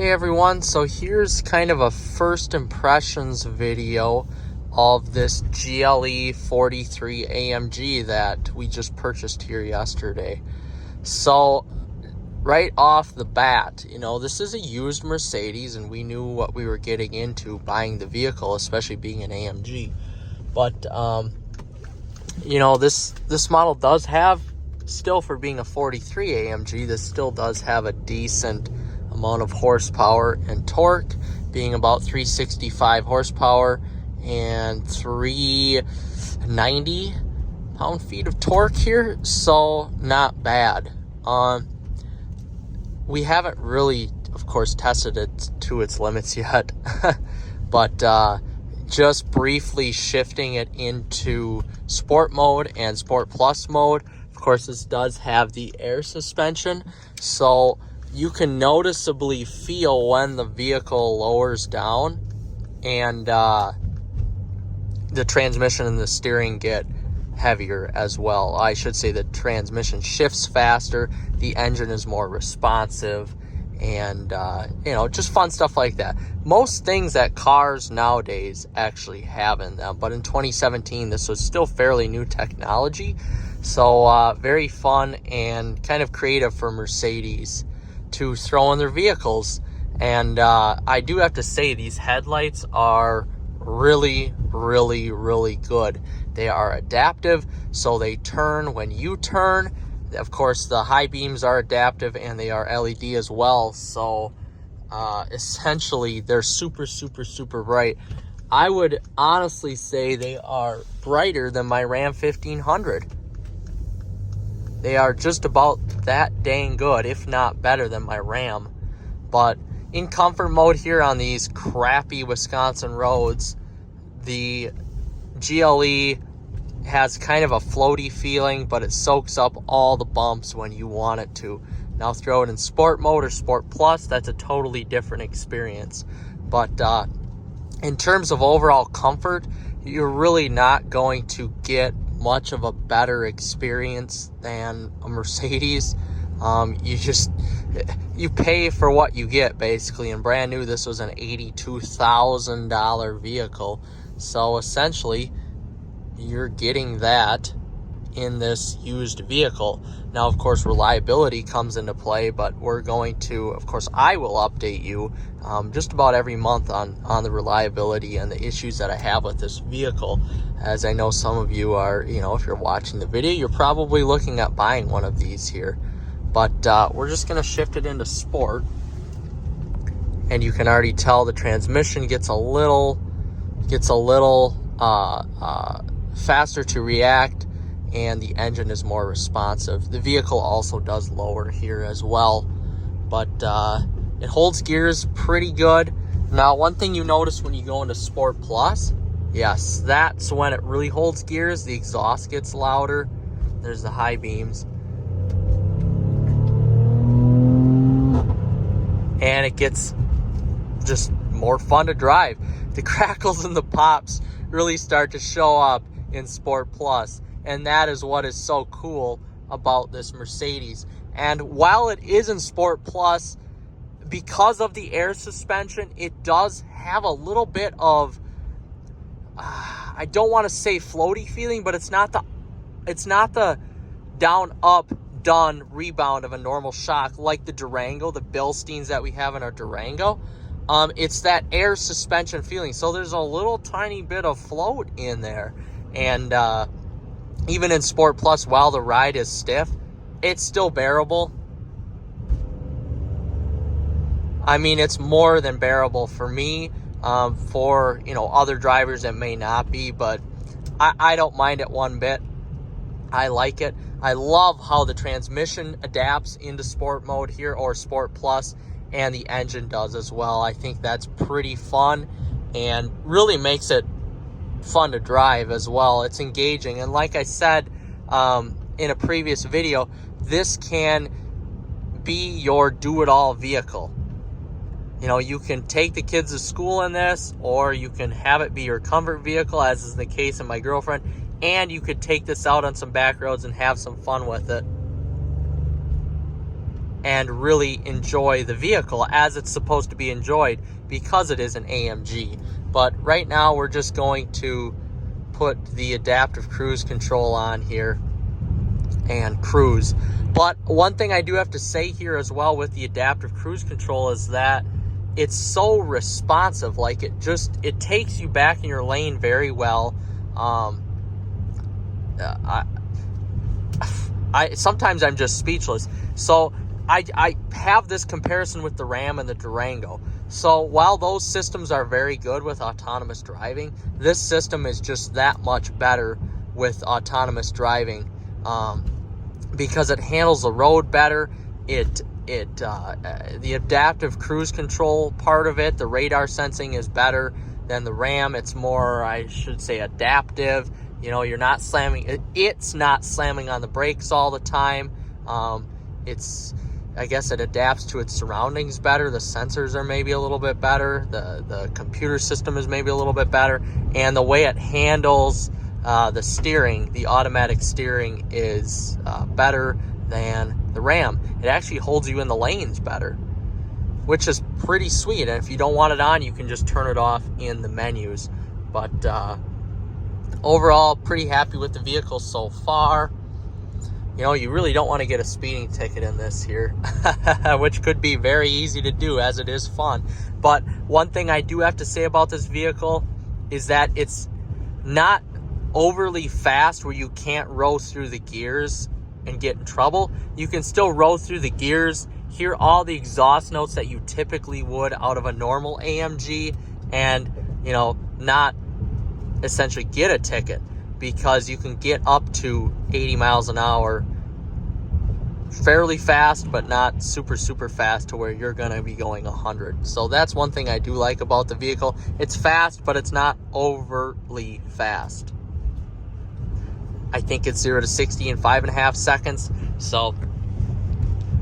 Hey everyone, so here's kind of a first impressions video of this GLE43 AMG that we just purchased here yesterday. So right off the bat, this is a used Mercedes and we knew what we were getting into buying the vehicle, especially being an AMG. But, this model does have, still for being a 43 AMG, this still does have a decent amount of horsepower and torque, being about 365 horsepower and 390 pound-feet of torque here, so not bad. We haven't really, of course, tested it to its limits yet, but just briefly shifting it into sport mode and sport plus mode. Of course, this does have the air suspension, so you can noticeably feel when the vehicle lowers down and the transmission and the steering get heavier as well. I should say the transmission shifts faster, the engine is more responsive, and just fun stuff like that. Most things that cars nowadays actually have in them, but in 2017 this was still fairly new technology, so very fun and kind of creative for Mercedes to throw in their vehicles. And I do have to say, these headlights are really good. They are adaptive, so they turn when you turn. Of course, the high beams are adaptive and they are LED as well, so essentially they're super bright. I would honestly say they are brighter than my Ram 1500. They are just about that dang good, if not better than my Ram. But in comfort mode here on these crappy Wisconsin roads, the GLE has kind of a floaty feeling, but it soaks up all the bumps when you want it to. Now throw it in sport mode or sport plus, that's a totally different experience. But in terms of overall comfort, you're really not going to get much of a better experience than a Mercedes. You pay for what you get, basically. And brand new, this was an $82,000 vehicle, so essentially you're getting that in this used vehicle. Now, of course, reliability comes into play, but we're going to, of course, I will update you just about every month on the reliability and the issues that I have with this vehicle. As I know some of you are, if you're watching the video, you're probably looking at buying one of these here. But we're just going to shift it into sport. And you can already tell the transmission gets a little faster to react, and the engine is more responsive. The vehicle also does lower here as well, but it holds gears pretty good. Now, one thing you notice when you go into Sport Plus, yes, that's when it really holds gears. The exhaust gets louder. There's the high beams. And it gets just more fun to drive. The crackles and the pops really start to show up in Sport Plus, and that is what is so cool about this Mercedes. And while it is in Sport Plus, because of the air suspension, it does have a little bit of I don't want to say floaty feeling, but it's not the down up done rebound of a normal shock like the Durango, the Bilsteins that we have in our Durango. It's that air suspension feeling, so there's a little tiny bit of float in there. And even in Sport Plus, while the ride is stiff, it's still bearable. I mean, it's more than bearable for me. For other drivers it may not be, but I don't mind it one bit. I like it. I love how the transmission adapts into sport mode here, or Sport Plus, and the engine does as well. I think that's pretty fun and really makes it fun to drive as well. It's engaging, and like I said in a previous video, this can be your do-it-all vehicle. You can take the kids to school in this, or you can have it be your comfort vehicle, as is the case of my girlfriend, and you could take this out on some back roads and have some fun with it. and really enjoy the vehicle as it's supposed to be enjoyed because it is an AMG. But right now we're just going to put the adaptive cruise control on here and cruise. But one thing I do have to say here as well with the adaptive cruise control is that it's so responsive. Like it takes you back in your lane very well. I sometimes I'm just speechless. So I have this comparison with the Ram and the Durango. So while those systems are very good with autonomous driving, this system is just that much better with autonomous driving because it handles the road better. The adaptive cruise control part of it, the radar sensing is better than the Ram. It's more, I should say, adaptive. You know, you're not slamming, it's not slamming on the brakes all the time. I guess it adapts to its surroundings better. The sensors are maybe a little bit better. The computer system is maybe a little bit better. And the way it handles the steering, the automatic steering, is better than the Ram. It actually holds you in the lanes better, which is pretty sweet. And if you don't want it on, you can just turn it off in the menus. But overall, pretty happy with the vehicle so far. You know, you really don't want to get a speeding ticket in this here, which could be very easy to do as it is fun. But one thing I do have to say about this vehicle is that it's not overly fast where you can't roll through the gears and get in trouble. You can still roll through the gears, hear all the exhaust notes that you typically would out of a normal AMG, and, you know, not essentially get a ticket, because you can get up to 80 miles an hour fairly fast, but not super fast to where you're going to be going 100. So that's one thing I do like about the vehicle. It's fast, but it's not overly fast. I think it's 0 to 60 in 5.5 seconds. So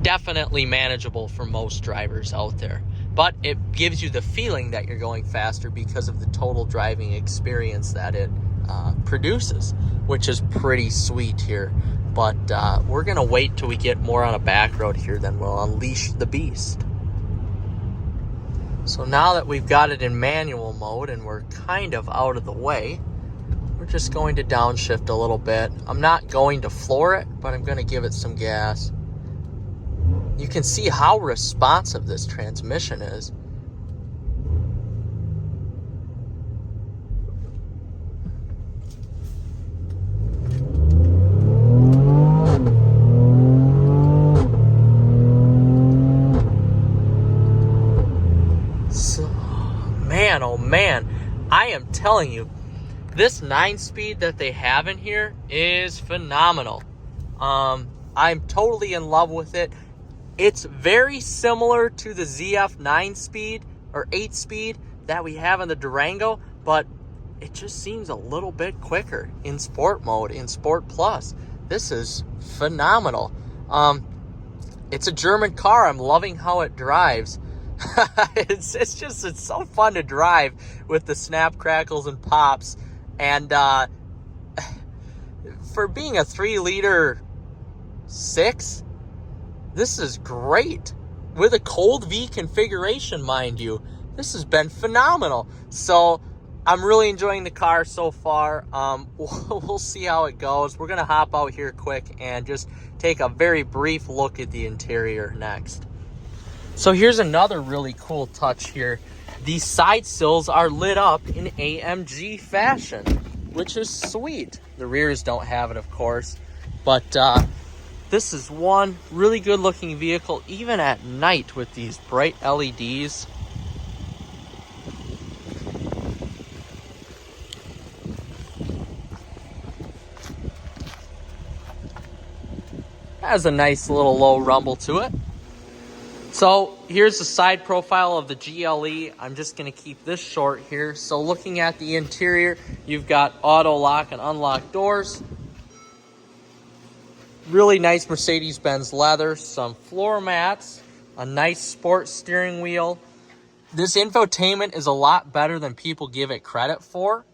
definitely manageable for most drivers out there. But it gives you the feeling that you're going faster because of the total driving experience that it produces, which is pretty sweet here. But we're going to wait till we get more on a back road here, then we'll unleash the beast. So now that we've got it in manual mode and we're kind of out of the way, we're just going to downshift a little bit. I'm not going to floor it, but I'm going to give it some gas. You can see how responsive this transmission is. So, man, oh man, I am telling you, this 9-speed that they have in here is phenomenal. I'm totally in love with it. It's very similar to the ZF 9-speed or 8-speed that we have in the Durango, but it just seems a little bit quicker in sport mode, in Sport Plus. This is phenomenal. It's a German car. I'm loving how it drives. It's so fun to drive with the snap, crackles, and pops. And for being a 3-liter 6, this is great. With a cold V configuration, mind you. This has been phenomenal. So I'm really enjoying the car so far. We'll see how it goes. We're going to hop out here quick and just take a very brief look at the interior next. So here's another really cool touch here. These side sills are lit up in AMG fashion, which is sweet. The rears don't have it, of course. But this is one really good looking vehicle, even at night with these bright LEDs. Has a nice little low rumble to it. So here's the side profile of the GLE. I'm just going to keep this short here. So looking at the interior, you've got auto lock and unlock doors. Really nice Mercedes-Benz leather, some floor mats, a nice sport steering wheel. This infotainment is a lot better than people give it credit for.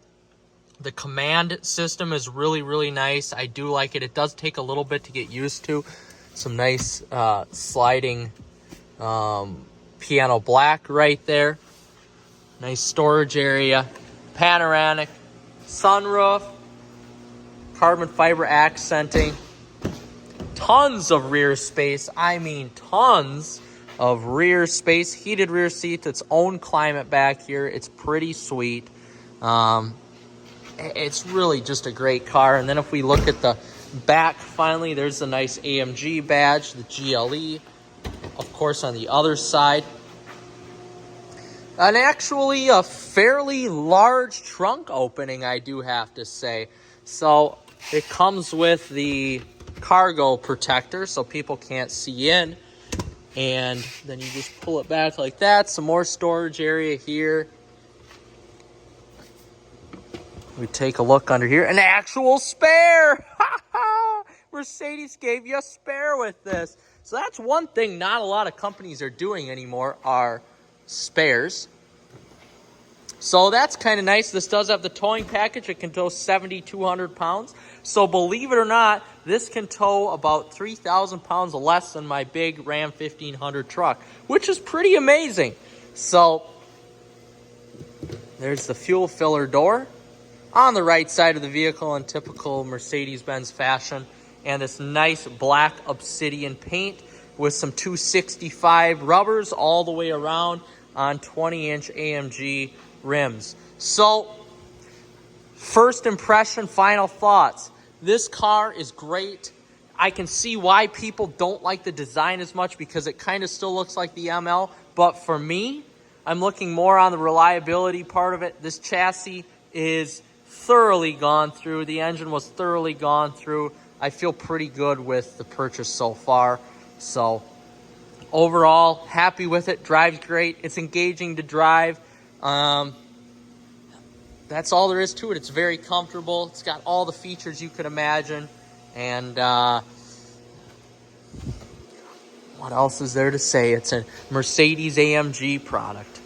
The command system is really nice. I do like it. It does take a little bit to get used to. Some nice sliding piano black right there. Nice storage area. Panoramic sunroof. Carbon fiber accenting. Tons of rear space. I mean tons of rear space. Heated rear seats. Its own climate back here. It's pretty sweet. It's really just a great car. And then if we look at the back, finally, there's a nice AMG badge, the GLE. Of course, on the other side. And actually a fairly large trunk opening, I do have to say. So it comes with the cargo protector so people can't see in. And then you just pull it back like that. Some more storage area here. We take a look under here. An actual spare! Mercedes gave you a spare with this. So that's one thing not a lot of companies are doing anymore, are spares. So that's kind of nice. This does have the towing package. It can tow 7,200 pounds. So believe it or not, this can tow about 3,000 pounds less than my big Ram 1500 truck, which is pretty amazing. So there's the fuel filler door on the right side of the vehicle in typical Mercedes-Benz fashion. And this nice black obsidian paint with some 265 rubbers all the way around on 20-inch AMG rims. So, first impression, final thoughts. This car is great. I can see why people don't like the design as much because it kind of still looks like the ML. But for me, I'm looking more on the reliability part of it. This chassis is thoroughly gone through. The engine was thoroughly gone through. I feel pretty good with the purchase so far. So overall, happy with it. Drives great. It's engaging to drive. That's all there is to it. It's very comfortable. It's got all the features you could imagine. And what else is there to say? It's a Mercedes AMG product.